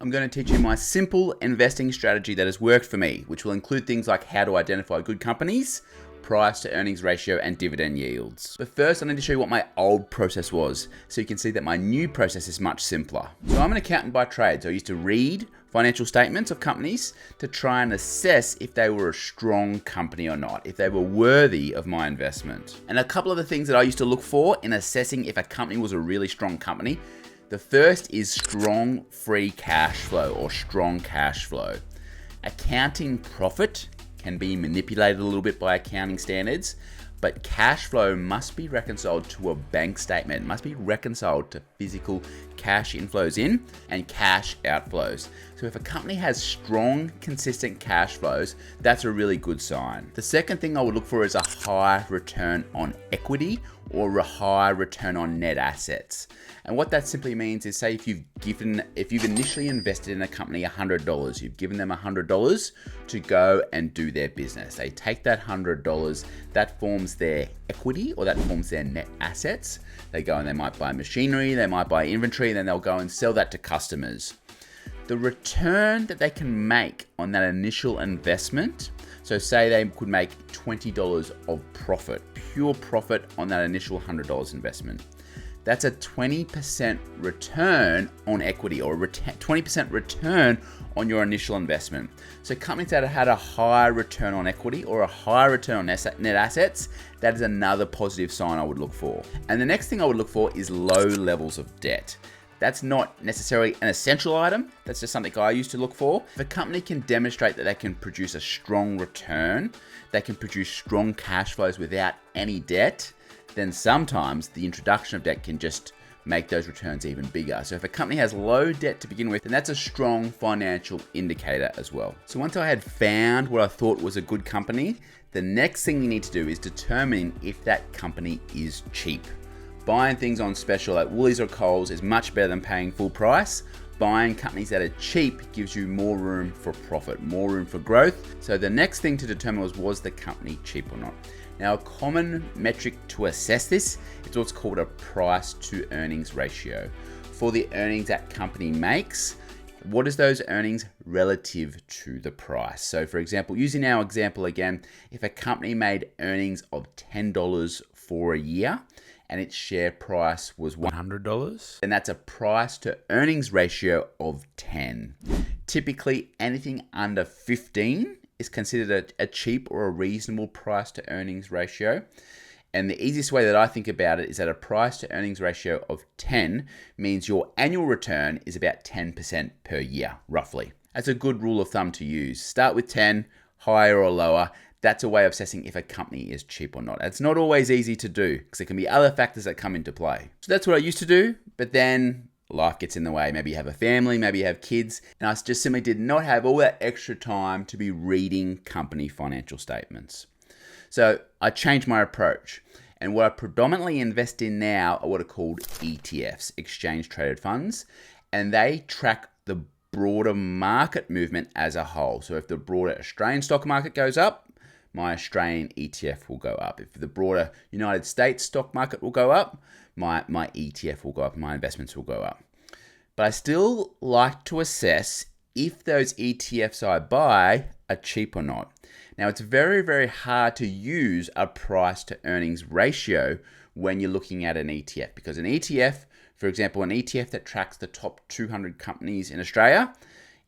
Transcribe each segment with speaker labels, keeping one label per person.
Speaker 1: I'm going to teach you my simple investing strategy that has worked for me, which will include things like how to identify good companies, price to earnings ratio, and dividend yields. But first, I need to show you what my old process was, so you can see that my new process is much simpler. So I'm an accountant by trade, so I used to read financial statements of companies to try and assess if they were a strong company or not, if they were worthy of my investment. And a couple of the things that I used to look for in assessing if a company was a really strong company, the first is strong free cash flow or strong cash flow. Accounting profit can be manipulated a little bit by accounting standards, but cash flow must be reconciled to a bank statement. It must be reconciled to physical cash inflows in and cash outflows. So if a company has strong, consistent cash flows, that's a really good sign. The second thing I would look for is a high return on equity or a high return on net assets. And what that simply means is, say if you've initially invested in a company $100, you've given them $100 to go and do their business. They take that $100, that forms their equity or that forms their net assets. They go and they might buy machinery, they might buy inventory, then they'll go and sell that to customers. The return that they can make on that initial investment, so say they could make $20 of profit, pure profit on that initial $100 investment. That's a 20% return on equity or 20% return on your initial investment. So companies that had a high return on equity or a high return on net assets, that is another positive sign I would look for. And the next thing I would look for is low levels of debt. That's not necessarily an essential item. That's just something I used to look for. If a company can demonstrate that they can produce a strong return, they can produce strong cash flows without any debt, then sometimes the introduction of debt can just make those returns even bigger. So if a company has low debt to begin with, then that's a strong financial indicator as well. So once I had found what I thought was a good company, the next thing you need to do is determine if that company is cheap. Buying things on special at Woolies or Coles is much better than paying full price. Buying companies that are cheap gives you more room for profit, more room for growth. So the next thing to determine was the company cheap or not? Now, a common metric to assess this is what's called a price to earnings ratio. For the earnings that company makes, what is those earnings relative to the price? So for example, using our example again, if a company made earnings of $10 for a year and its share price was $100, then that's a price to earnings ratio of 10. Typically, anything under 15 is considered a cheap or a reasonable price to earnings ratio. And the easiest way that I think about it is that a price to earnings ratio of 10 means your annual return is about 10% per year, roughly. That's a good rule of thumb to use. Start with 10, higher or lower. That's a way of assessing if a company is cheap or not. It's not always easy to do because there can be other factors that come into play. So that's what I used to do, but then life gets in the way. Maybe you have a family, maybe you have kids, and I just simply did not have all that extra time to be reading company financial statements. So I changed my approach, and what I predominantly invest in now are what are called ETFs, exchange traded funds, and they track the broader market movement as a whole. So if the broader Australian stock market goes up, my Australian ETF will go up. If the broader United States stock market will go up, my ETF will go up, my investments will go up. But I still like to assess if those ETFs I buy are cheap or not. Now, it's very, very hard to use a price to earnings ratio when you're looking at an ETF, because an ETF, for example, an ETF that tracks the top 200 companies in Australia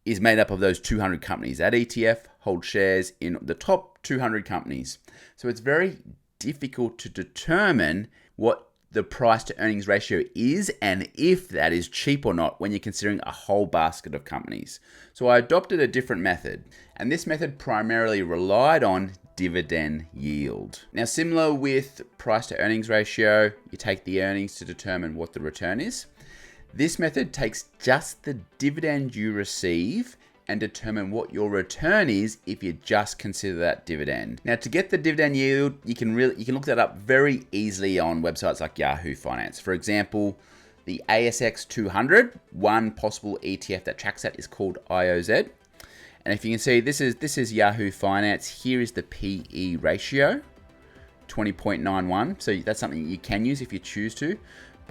Speaker 1: is made up of those 200 companies. That ETF holds shares in the top 200 companies. So it's very difficult to determine what the price to earnings ratio is and if that is cheap or not when you're considering a whole basket of companies. So I adopted a different method, and this method primarily relied on dividend yield. Now, similar with price to earnings ratio, you take the earnings to determine what the return is. This method takes just the dividend you receive and determine what your return is if you just consider that dividend. Now, to get the dividend yield, you can look that up very easily on websites like Yahoo Finance. For example, the ASX 200, one possible ETF that tracks that is called IOZ. And if you can see, this is Yahoo Finance. Here is the PE ratio, 20.91. So that's something you can use if you choose to.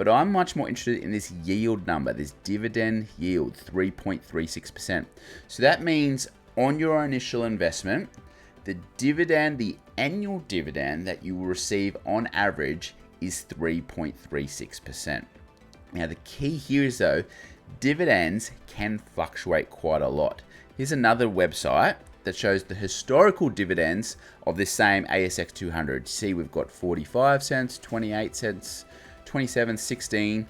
Speaker 1: But I'm much more interested in this yield number, this dividend yield, 3.36%. So that means on your initial investment, the dividend, the annual dividend that you will receive on average is 3.36%. Now the key here is though, dividends can fluctuate quite a lot. Here's another website that shows the historical dividends of this same ASX 200. See, we've got 45 cents, 28 cents, 27, 16,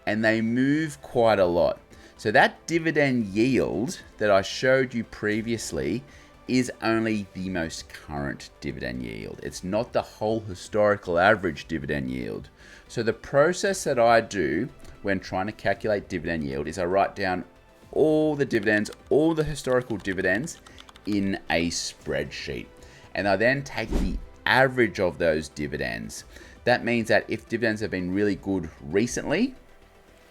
Speaker 1: and they move quite a lot. So that dividend yield that I showed you previously is only the most current dividend yield. It's not the whole historical average dividend yield. So the process that I do when trying to calculate dividend yield is I write down all the dividends, all the historical dividends in a spreadsheet. And I then take the average of those dividends. That means that if dividends have been really good recently,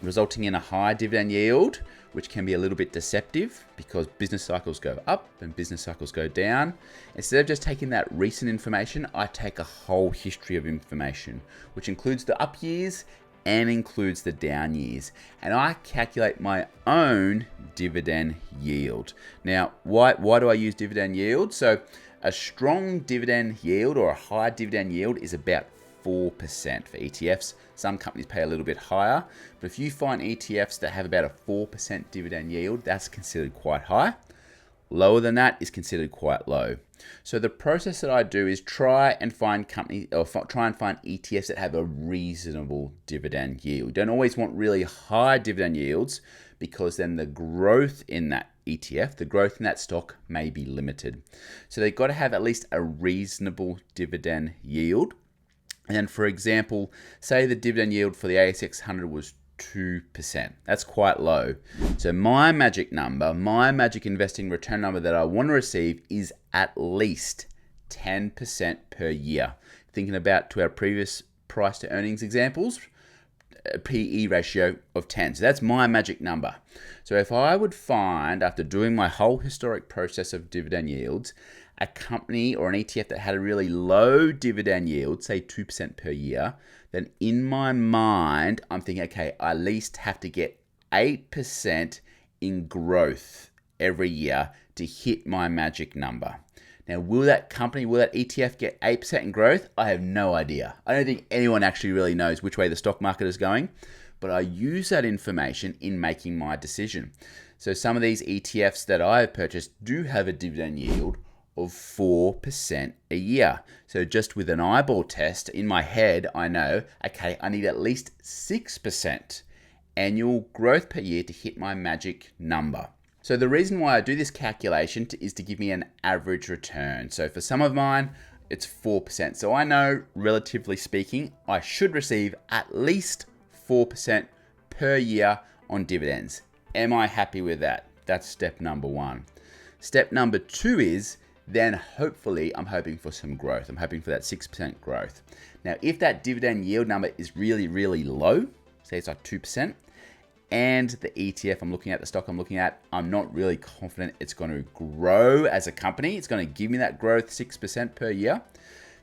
Speaker 1: resulting in a high dividend yield, which can be a little bit deceptive because business cycles go up and business cycles go down. Instead of just taking that recent information, I take a whole history of information, which includes the up years and includes the down years. And I calculate my own dividend yield. Now, why do I use dividend yield? So a strong dividend yield or a high dividend yield is about 4% for ETFs. Some companies pay a little bit higher, but if you find ETFs that have about a 4% dividend yield, that's considered quite high. Lower than that is considered quite low. So the process that I do is try and find ETFs that have a reasonable dividend yield. You don't always want really high dividend yields because then the growth in that ETF, the growth in that stock may be limited. So they've got to have at least a reasonable dividend yield. And then, for example, say the dividend yield for the ASX 100 was 2%. That's quite low. So my magic number, my magic investing return number that I want to receive is at least 10% per year. Thinking about to our previous price to earnings examples, a PE ratio of 10. So that's my magic number. So if I would find, after doing my whole historic process of dividend yields, a company or an ETF that had a really low dividend yield, say 2% per year, then in my mind, I'm thinking, okay, I at least have to get 8% in growth every year to hit my magic number. Now, will that ETF get 8% in growth? I have no idea. I don't think anyone actually really knows which way the stock market is going, but I use that information in making my decision. So some of these ETFs that I have purchased do have a dividend yield of 4% a year. So just with an eyeball test in my head, I know, okay, I need at least 6% annual growth per year to hit my magic number. So the reason why I do this calculation is to give me an average return. So for some of mine, it's 4%. So I know, relatively speaking, I should receive at least 4% per year on dividends. Am I happy with that? That's step number one. Step number two is, then hopefully I'm hoping for some growth. I'm hoping for that 6% growth. Now, if that dividend yield number is really, really low, say it's like 2%, and the ETF I'm looking at, the stock I'm looking at, I'm not really confident it's going to grow as a company, it's going to give me that growth 6% per year,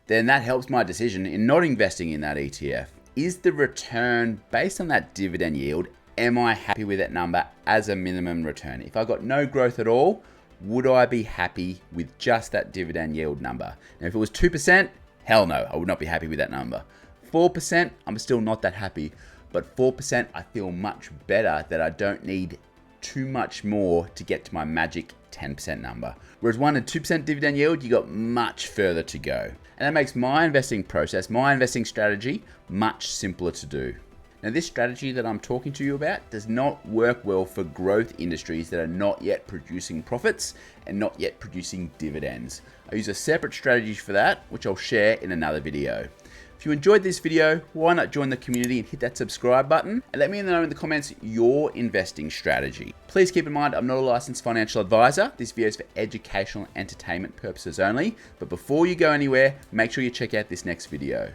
Speaker 1: then that helps my decision in not investing in that ETF. Is the return based on that dividend yield, am I happy with that number as a minimum return? If I got no growth at all, would I be happy with just that dividend yield number? Now, if it was 2%, hell no, I would not be happy with that number. 4%, I'm still not that happy. But 4%, I feel much better that I don't need too much more to get to my magic 10% number. Whereas 1 and 2% dividend yield, you got much further to go. And that makes my investing process, my investing strategy, much simpler to do. Now, this strategy that I'm talking to you about does not work well for growth industries that are not yet producing profits and not yet producing dividends. I use a separate strategy for that, which I'll share in another video. If you enjoyed this video, why not join the community and hit that subscribe button and let me know in the comments your investing strategy. Please keep in mind, I'm not a licensed financial advisor. This video is for educational and entertainment purposes only. But before you go anywhere, make sure you check out this next video.